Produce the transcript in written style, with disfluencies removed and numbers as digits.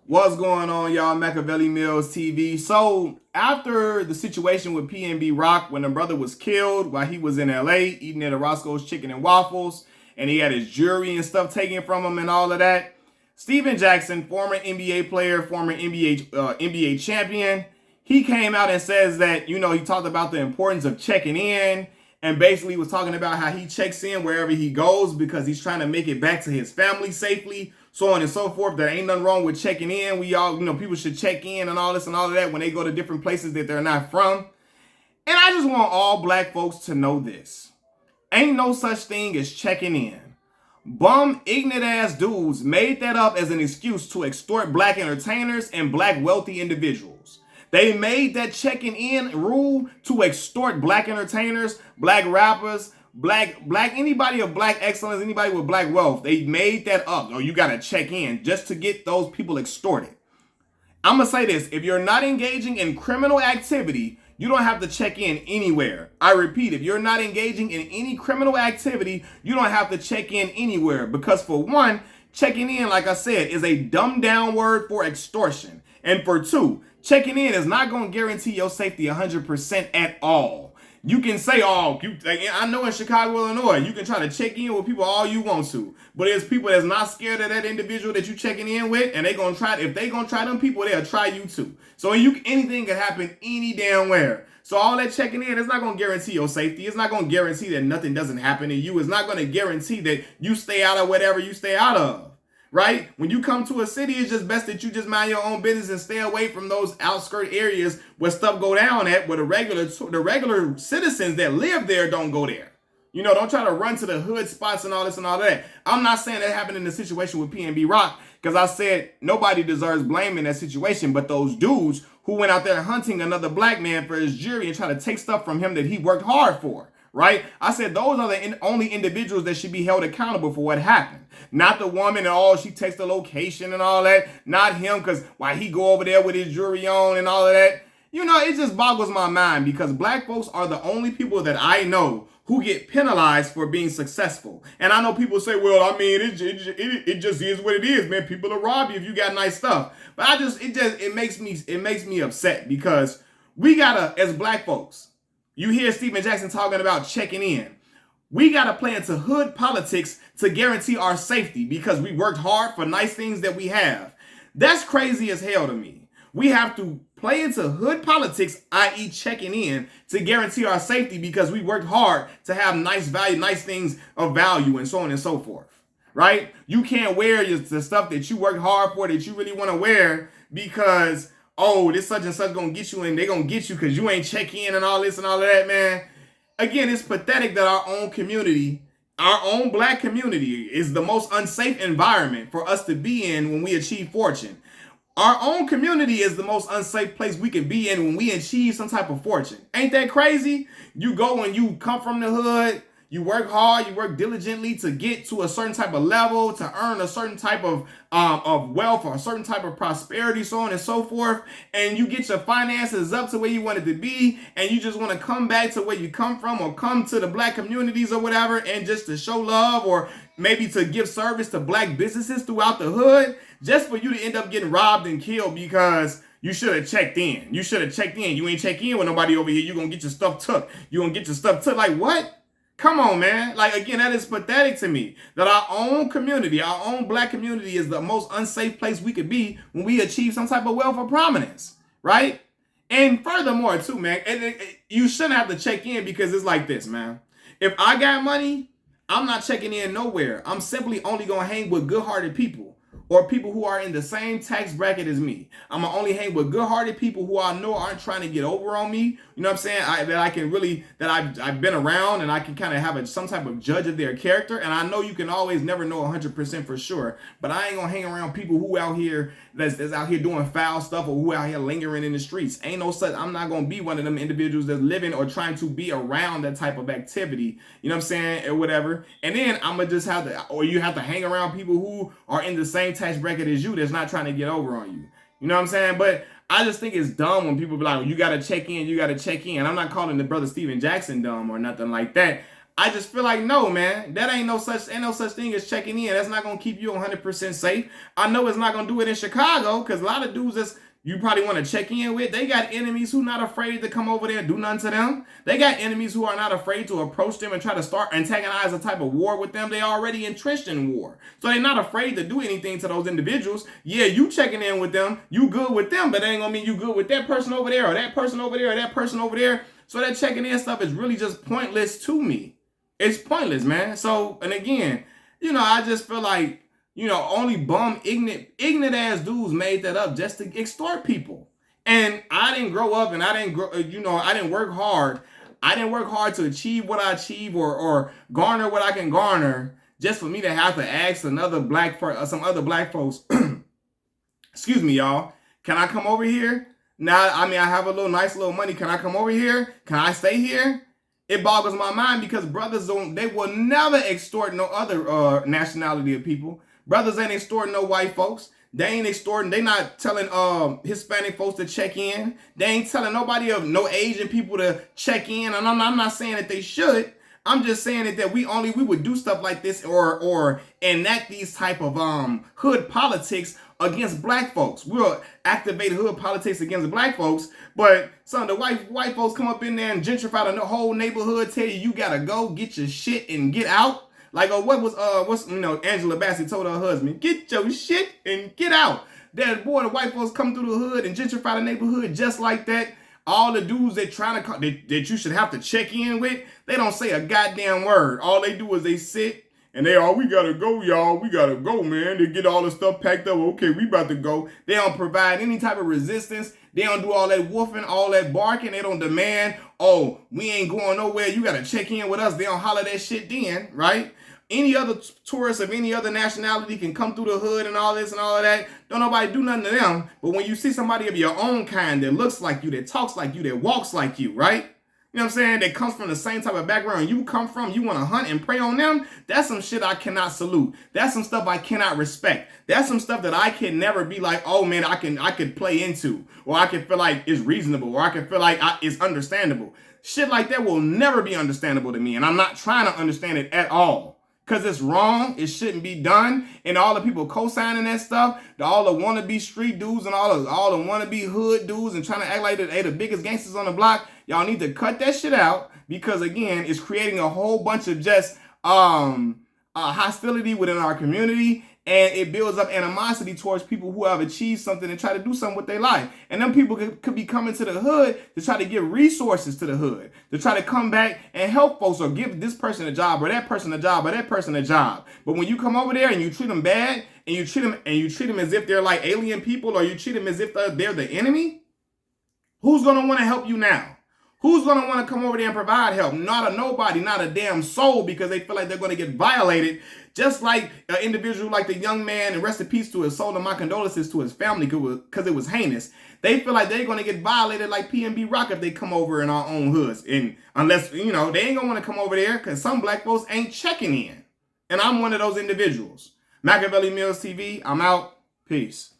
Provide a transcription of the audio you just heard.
What's going on, y'all? Machiavelli Mills TV. So, after the situation with PNB Rock, when the brother was killed while he was in LA eating at a Roscoe's Chicken and Waffles, and he had his jewelry and stuff taken from him and all of that, Steven Jackson, former NBA player, former NBA champion, he came out and says that, he talked about the importance of checking in and basically was talking about how he checks in wherever he goes because he's trying to make it back to his family safely, so on and so forth. There ain't nothing wrong with checking in. We all, people should check in and all this and all of that when they go to different places that they're not from. And I just want all black folks to know this. Ain't no such thing as checking in. Bum, ignorant ass dudes made that up as an excuse to extort black entertainers and black wealthy individuals. They made that checking in rule to extort black entertainers, black rappers, black anybody of black excellence, anybody with black wealth. They made that up. Oh, you gotta check in just to get those people extorted. I'm gonna say this: if you're not engaging in criminal activity, you don't have to check in anywhere. I repeat, if you're not engaging in any criminal activity, you don't have to check in anywhere, because for one, checking in, like I said, is a dumbed down word for extortion. And for two, checking in is not going to guarantee your safety 100% at all. You can say, I know in Chicago, Illinois, you can try to check in with people all you want to, but there's people that's not scared of that individual that you checking in with, and if they gonna try them people, they'll try you too. So anything can happen any damn where. So all that checking in is not gonna guarantee your safety. It's not gonna guarantee that nothing doesn't happen to you. It's not gonna guarantee that you stay out of whatever you stay out of. Right? When you come to a city, it's just best that you just mind your own business and stay away from those outskirt areas where stuff go down at, where the regular citizens that live there don't go there. Don't try to run to the hood spots and all this and all that. I'm not saying that happened in the situation with PNB Rock, because I said nobody deserves blame in that situation, but those dudes who went out there hunting another black man for his jewelry and try to take stuff from him that he worked hard for. Right? I said those are the only individuals that should be held accountable for what happened. Not the woman and she takes the location and all that. Not him, because why he go over there with his jewelry on and all of that. It just boggles my mind, because black folks are the only people that I know who get penalized for being successful. And I know people say, well, I mean, it just is what it is, man. People will rob you if you got nice stuff. But it makes me upset, because we gotta, as black folks, you hear Steven Jackson talking about checking in. We got to play into hood politics to guarantee our safety, because we worked hard for nice things that we have. That's crazy as hell to me. We have to play into hood politics, i.e. checking in, to guarantee our safety, because we worked hard to have nice things of value, and so on and so forth. Right? You can't wear the stuff that you worked hard for, that you really want to wear, because this such and such gonna get you, and they gonna get you because you ain't check in and all this and all of that, man. Again, it's pathetic that our own community, our own black community, is the most unsafe environment for us to be in when we achieve fortune. Our own community is the most unsafe place we can be in when we achieve some type of fortune. Ain't that crazy? You go and you come from the hood, you work hard, you work diligently to get to a certain type of level, to earn a certain type of wealth or a certain type of prosperity, so on and so forth, and you get your finances up to where you want it to be, and you just want to come back to where you come from, or come to the black communities or whatever, and just to show love, or maybe to give service to black businesses throughout the hood, just for you to end up getting robbed and killed because you should have checked in. You should have checked in. You ain't check in with nobody over here. You're going to get your stuff took. You're going to get your stuff took. Like, what? Come on, man. Like, again, that is pathetic to me, that our own community, our own black community, is the most unsafe place we could be when we achieve some type of wealth or prominence, right? And furthermore, too, man, you shouldn't have to check in, because it's like this, man. If I got money, I'm not checking in nowhere. I'm simply only going to hang with good-hearted people, or people who are in the same tax bracket as me. I'm going to only hang with good-hearted people who I know aren't trying to get over on me. You know what I'm saying? I've been around, and I can kind of have some type of judge of their character. And I know you can always never know 100% for sure. But I ain't going to hang around people who out here that's out here doing foul stuff, or who out here lingering in the streets. Ain't no such. I'm not going to be one of them individuals that's living or trying to be around that type of activity. You know what I'm saying? Or whatever. And then I'm going to just have to, or you have to hang around people who are in the same tax bracket as you, that's not trying to get over on you. You know what I'm saying? But I just think it's dumb when people be like, well, you got to check in, you got to check in. I'm not calling the brother Steven Jackson dumb or nothing like that. I just feel like, no, man, that ain't no such thing as checking in. That's not gonna keep you 100% safe. I know it's not gonna do it in Chicago, because a lot of dudes that's you probably want to check in with, they got enemies who not afraid to come over there and do nothing to them. They got enemies who are not afraid to approach them and try to start antagonize a type of war with them. They already entrenched in war. So they're not afraid to do anything to those individuals. Yeah, you checking in with them, you good with them, but it ain't gonna mean you good with that person over there or that person over there or that person over there. So that checking in stuff is really just pointless to me. It's pointless, man. So, and again, I just feel like, only bum, ignorant ass dudes made that up just to extort people. And I didn't grow up and I didn't work hard. I didn't work hard to achieve what I achieve or garner what I can garner just for me to have to ask some other black folks, excuse me, y'all, can I come over here? Now, I have a nice little money. Can I come over here? Can I stay here? It boggles my mind because brothers they will never extort no other nationality of people. Brothers ain't extorting no white folks. They ain't extorting. They not telling Hispanic folks to check in. They ain't telling nobody of no Asian people to check in. And I'm not saying that they should. I'm just saying that we would do stuff like this or enact these type of hood politics against black folks. We'll activate hood politics against black folks, but some of the white folks come up in there and gentrify the whole neighborhood, tell you gotta go get your shit and get out. Like, Angela Bassett told her husband, get your shit and get out. That boy, the white folks come through the hood and gentrify the neighborhood just like that. All the dudes that you should have to check in with, they don't say a goddamn word. All they do is they sit and we gotta go, y'all. We gotta go, man. They get all the stuff packed up. Okay, we about to go. They don't provide any type of resistance. They don't do all that woofing, all that barking. They don't demand, oh, we ain't going nowhere. You gotta check in with us. They don't holler that shit then, right? Any other tourist of any other nationality can come through the hood and all this and all of that. Don't nobody do nothing to them. But when you see somebody of your own kind that looks like you, that talks like you, that walks like you, right? You know what I'm saying? That comes from the same type of background you come from. You want to hunt and prey on them. That's some shit I cannot salute. That's some stuff I cannot respect. That's some stuff that I can never be like, oh man, I could play into, or I can feel like it's reasonable, or I can feel like it's understandable. Shit like that will never be understandable to me, and I'm not trying to understand it at all. Because it's wrong, it shouldn't be done, and all the people co-signing that stuff, all the wannabe street dudes and all the wannabe hood dudes and trying to act like they the biggest gangsters on the block, y'all need to cut that shit out, because again, it's creating a whole bunch of just hostility within our community, and it builds up animosity towards people who have achieved something and try to do something with their life. And them people could be coming to the hood to try to give resources to the hood, to try to come back and help folks or give this person a job or that person a job or that person a job. But when you come over there and you treat them bad and you treat them as if they're like alien people, or you treat them as if they're the enemy, who's going to want to help you now? Who's going to want to come over there and provide help? Not a nobody, not a damn soul, because they feel like they're going to get violated. Just like an individual like the young man, and rest in peace to his soul and my condolences to his family, because it was heinous. They feel like they're going to get violated like PNB Rock if they come over in our own hoods. And unless, they ain't going to want to come over there because some black folks ain't checking in. And I'm one of those individuals. Machiavelli Mills TV, I'm out. Peace.